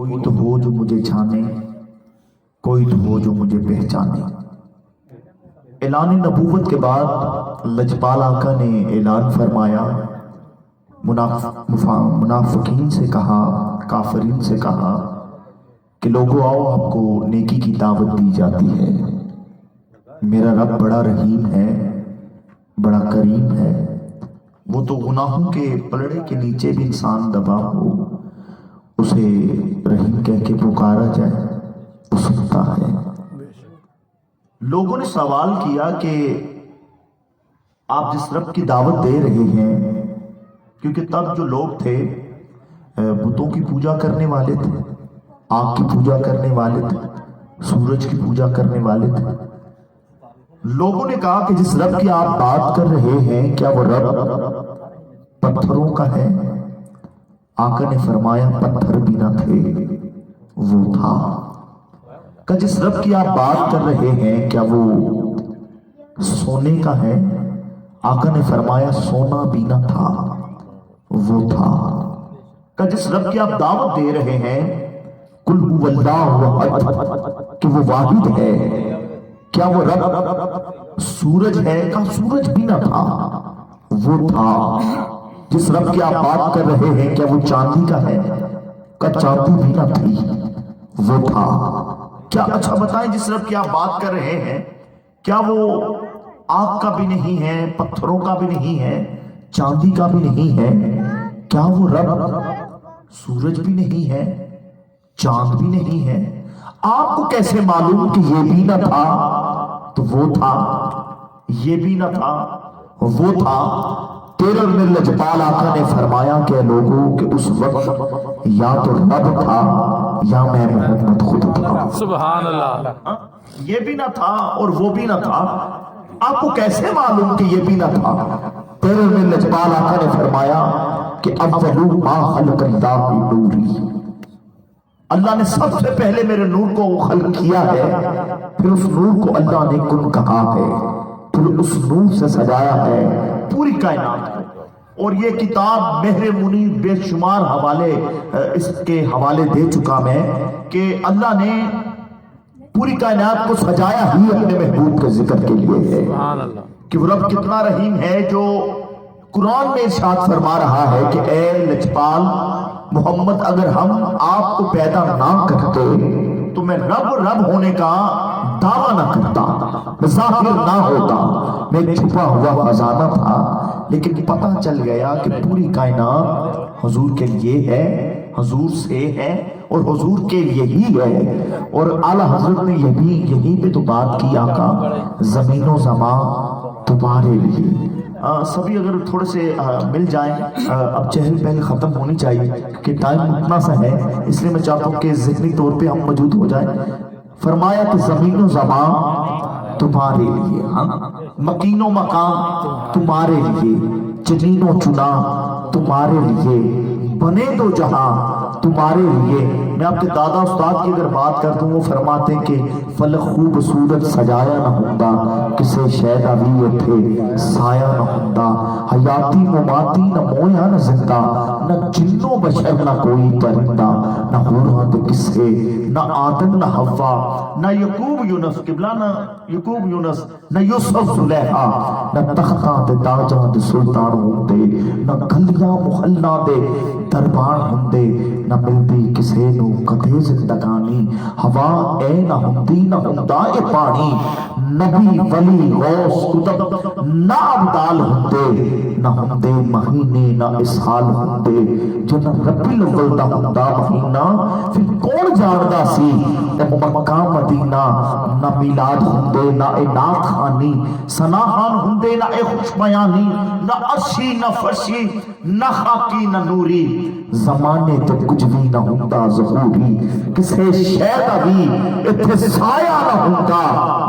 کوئی تو ہو جو مجھے جانے، کوئی تو ہو جو مجھے پہچانے۔ اعلان نبوت کے بعد لجپال آقا نے اعلان فرمایا، منافقین سے کہا، کافرین سے کہا کہ لوگوں آؤ، آپ کو نیکی کی دعوت دی جاتی ہے۔ میرا رب بڑا رحیم ہے، بڑا کریم ہے۔ وہ تو گناہوں کے پلڑے کے نیچے بھی انسان دبا ہو، اسے رحیم کہہ کے پکارا جائے، وہ سنتا ہے۔ لوگوں نے سوال کیا کہ آپ جس رب کی دعوت دے رہے ہیں، کیونکہ تب جو لوگ تھے بتوں کی پوجا کرنے والے تھے، آگ کی پوجا کرنے والے تھے، سورج کی پوجا کرنے والے تھے۔ لوگوں نے کہا کہ جس رب کی آپ بات کر رہے ہیں، کیا وہ رب پتھروں کا ہے؟ آقا نے فرمایا پتھر بھی نہ تھے، وہ تھا۔ کہ جس رب کی آپ بات کر رہے ہیں، کیا وہ سونے کا ہے؟ آقا نے فرمایا سونا بھی نہ تھا، وہ تھا۔ کہ جس رب کی آپ دعوت دے رہے ہیں، قل هو اللہ احد، کہ وہ واحد ہے، کیا وہ رب سورج ہے؟ کہ سورج بھی نہ تھا، وہ تھا۔ جس رب کی آپ بات کر رہے ہیں، کیا وہ چاندی کا ہے؟ کہ چاندی بھی نہ تھی، وہ تھا۔ کیا اچھا بتائیں، جس رب کی آپ بات کر رہے ہیں، کیا وہ آگ کا بھی نہیں ہے، پتھروں کا بھی نہیں ہے، چاندی کا بھی نہیں ہے؟ کیا وہ رب سورج بھی نہیں ہے، چاند بھی نہیں ہے؟ آپ کو کیسے معلوم کہ یہ بھی نہ تھا تو وہ تھا، یہ بھی نہ تھا وہ تھا؟ تیرہ میں لجپال آقا نے فرمایا کہ لوگوں کہ اس وقت یا تو رب تھا یا میں محمد خود تھا۔ سبحان اللہ۔ یہ بھی نہ تھا اور وہ بھی نہ تھا، آپ کو کیسے معلوم کہ یہ بھی نہ تھا؟ تیرہ میں لجپال آقا نے فرمایا کہ اولو ما خلق اللہ نوری، اللہ نے سب سے پہلے میرے نور کو خلق کیا ہے، پھر اس نور کو اللہ نے کن کہا ہے، پھر اس نور سے سجایا ہے پوری کائنات کو۔ اور یہ کتاب مہر منیر بے شمار حوالے اس کے حوالے دے چکا میں کہ اللہ نے پوری کائنات کو سجایا ہی اپنے محبوب کے ذکر کے لیے ہے، کہ وہ رب کتنا رحیم ہے جو قرآن میں ارشاد فرما رہا ہے کہ اے لجپال محمد، اگر ہم آپ کو پیدا نہ کرتے تو میں رب ہونے کا دعویٰ نہ کرتا، میں ظاہر نہ ہوتا، میں چھپا ہوا خزانہ تھا۔ لیکن پتہ چل گیا کہ پوری کائنات حضور کے لیے ہے، حضور سے ہے اور حضور کے لیے ہی ہے۔ اور اعلیٰ حضرت نے یہی پہ تو بات کی، آقا زمین و زمان تمہارے لیے۔ سبھی اگر تھوڑے سے مل جائیں، اب چہل پہل ختم ہونی چاہیے کہ ٹائم اتنا سا ہے، اس لیے میں چاہتا ہوں کہ ذہنی طور پہ ہم موجود ہو جائیں۔ فرمایا کہ زمین و زمان تمہارے لیے، مکین و مقام تمہارے لیے، جنین و چنا تمہارے لیے، بنے دو جہاں تمہارے لیے۔ میں آپ کے دادا استاد کی اگر بات کر دوں، وہ فرماتے ہیں کہ فلک خوب صورت سجایا نہ ہوتا، کسے شہد عویت تھے سایہ نہ ہوتا، حیاتی مماتی نہ مویا نہ زندہ، نہ جن و بشر نہ کوئی پرندہ، نہ حورات کسے نہ آدم نہ حوا، نہ یعقوب یونس قبلہ، نہ یعقوب یونس، نہ یوسف زلیخا، نہ تختاں دے تاجاں دے سلطان ہوندے، نہ گلیاں محلہ دے دربار ہوندے، نہ ملدی کسے نو کدے زندگانی، ہوا اے نہ ہوندی نہ ہوندا اے پانی، نبی ولی غوث قطب نہ ابدال ہوندے، نہ ہوندے مہینے نہ اسحال ہوندے، جو نہ ربی الاول دا ہوندا مہینہ، پھر کون جاندا سی اے مکہ مدینہ، نہ میلاد ہوندے نہ اے ناک خانی، سناہان ہوندے نہ اے خوش بیانی، نہ عرشی نہ فرشی نہ خاکی نہ نوری، زمانے تو کچھ بھی نہ ہوندا ظہوری، کسے شہد ابھی اتھے سایہ نہ ہوندا،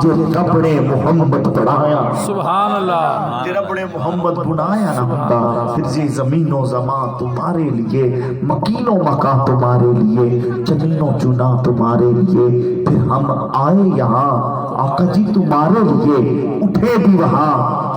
جو رب نے محمد پڑھایا، سبحان اللہ، جو رب نے محمد بنایا نہ ہوندا۔ پھر جی زمین و زمان تمہارے لیے، مکین و مکان تمہارے لیے، جنین و چنا تمہارے لیے، پھر ہم آئے یہاں आका जी तुम्हारे लिए उठे भी वहां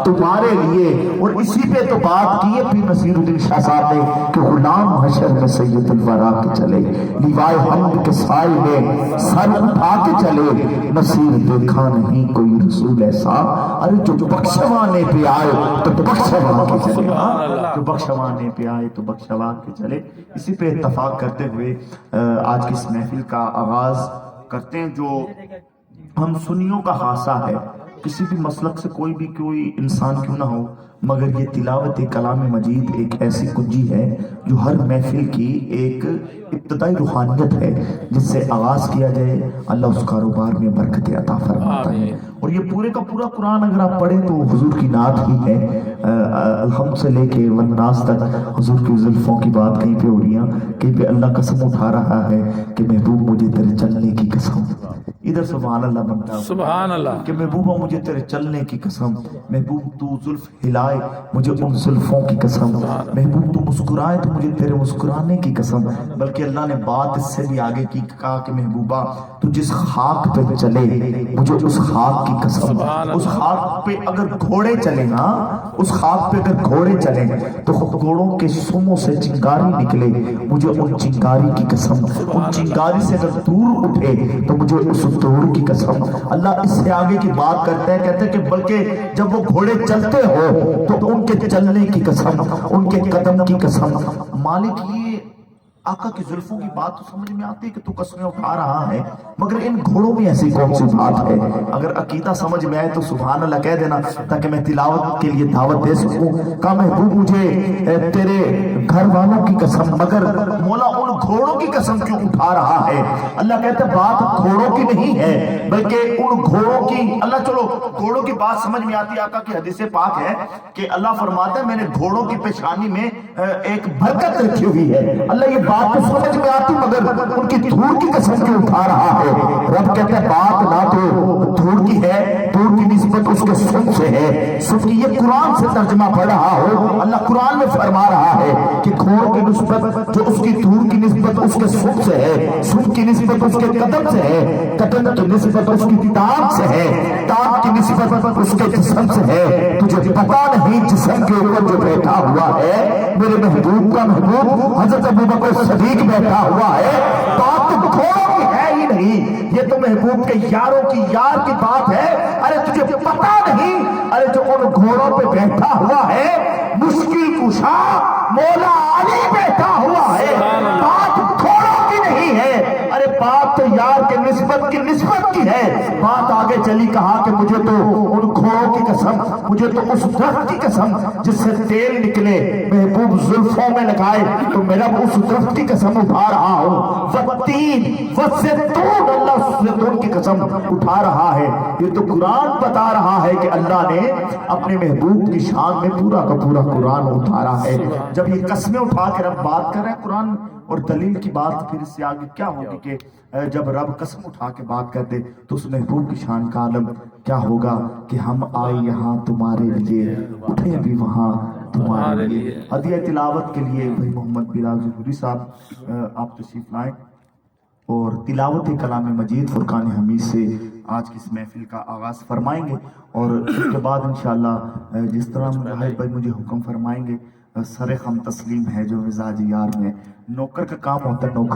तुम्हारे लिए। और इसी पे तो बात की है पीर नसीरुद्दीन शाह साहब ने कि गुलाम हशर में सैयदुल वरा के चले, लिवाए हमद के साए में सर उठा के चले, नसीर देखा नहीं कोई रसूल ऐसा। अरे जो बख्शवाने पे आए तो बख्शवा के चले, जो बख्शवाने पे आए तो बख्शवा के चले। इसी पे इत्तफाक करते हुए आज की इस महफिल का आगाज करते हैं। जो हम सुन्नियों का खासा है, किसी भी मसलक से कोई इंसान क्यों ना हो, मगर ये तिलावत कलाम मजीद एक ऐसी कुंजी है जो हर महफिल की एक इब्तदाई रूहानियत है, जिससे आगाज किया जाए अल्लाह उस कारोबार में बरकत अता फरमाता है। और ये पूरे का पूरा कुरान अगर आप पढ़ें तो हुजूर की नात ही है। अलहम्द से लेके वन्नास तक हुजूर की जुल्फों की बात कहीं पे हो रही है, कहीं पे अल्लाह कसम उठा रहा है कि महबूब मुझे तेरे चलने की कसम, इधर सुभान अल्लाह बनता है सुभान अल्लाह कि महबूबा मुझे तेरे चलने की कसम, महबूब तू जुल्फ हिलाए मुझे उन जुल्फों की कसम, महबूब तू मुस्कुराए तो मुझे तेरे मुस्कुराने की कसम। बल्कि अल्लाह ने बात इससे भी आगे की, कहा कि महबूबा तू जिस खाक पे चले मुझे उस खाक की कसम, उस खाक पे अगर घोड़े चले ना, उस खाक पे अगर घोड़े चले तो घोड़ों के सुमों से चिंगारी निकले, मुझे उन चिंगारी की कसम, उन चिंगारी से अगर दूर उठे तो मुझे उस दूर की कसम। अल्लाह इससे आगे की बात करते हैं, कहते हैं कि बल्कि जब वो घोड़े चलते हो तो उनके चलने की कसम, उनके कदम की कसम। मालिक ये आका की जुल्फों की बात तो समझ में आती है कि तू कसमें उठा रहा है, मगर इन घोड़ों में ऐसी कौन सी बात है? अगर अकीदा समझ में आए तो सुभान अल्लाह कह देना, ताकि मैं तिलावत के लिए दावत दे सकूं। कहा महबूब मुझे तेरे घर वालों की कसम, मगर मौला उन घोड़ों की कसम क्यों उठा रहा है? अल्लाह कहते बात घोड़ों की नहीं है, बल्कि उन घोड़ों की। अल्लाह चलो घोड़ों की बात समझ में आती है, आका की हदीस पाक है कि अल्लाह फरमाता है मैंने घोड़ों की पेशानी में एक बरकत रखी हुई है। अल्लाह ये बात तो समझ में आती, मगर उनकी धूल की कसम क्यों उठा रहा है? रब कहते हैं बात ना तो धूल की है, धूल की निस्बत उसके सुन से है। सुन की ये कुरान से तर्जमा पढ़ रहा हो, अल्लाह कुरान में फरमा रहा है कि घोड़ की निस्बत जो उसकी धूल की निस्बत उसके सुन से है, सुन की निस्बत उसके कदम से है, कदम की निस्बत उसकी टांग से है, टांग की निस्बत उसके जिस्म से है। तुझे पता नहीं जिस्म के ऊपर जो बैठा हुआ है मेरे महबूब का महबूब हजरत अबू बकर सदीक बैठा हुआ है। बात तो घोड़ों की है ही नहीं, ये तो महबूब के यारों की यार की बात है। अरे तुझे पता नहीं, अरे जो उन घोड़ों पे बैठा हुआ है मुश्किल कुशा मौला अली बैठा हुआ है। बात घोड़ों की नहीं है, अरे बात तो यार के निस्बत की है। बात आगे चली, कहा कि मुझे तो उन घोड़ों की कसम, मुझे तो उस दरख्त की कसम जिससे तेल निकले महबूब जुल्फों में लगाए, तो मेरा उस दरख्त की कसम उठा रहा हूँ। अल्लाह की कसम उठा रहा है। ये तो कुरान बता रहा है कि अल्लाह ने अपने महबूब की शान में पूरा का पूरा कुरान उतारा है। जब ये कसमें उठा के रब बात कर रहे हैं कुरान और दलील की बात, फिर इससे आगे क्या होगी कि जब रब कसम उठा के बात कर दे तो उस महबूब की शान का आलम क्या होगा कि हम आए यहाँ तुम्हारे लिए, उठे भी वहाँ तुम्हारे लिए। हदिया तिलावत के लिए भाई मोहम्मद बिलाल ज़ुहरी साहब आप तशरीफ लाएं और तिलावत कलाम मजीद फुरकान हमीद से आज की इस महफिल का आगाज़ फरमाएंगे। और उसके बाद इंशाअल्लाह जिस तरह भाई मुझे हुक्म फरमाएंगे, सरे हम तस्लीम है जो मिजाज यार में नौकर का काम होता है, नौकरी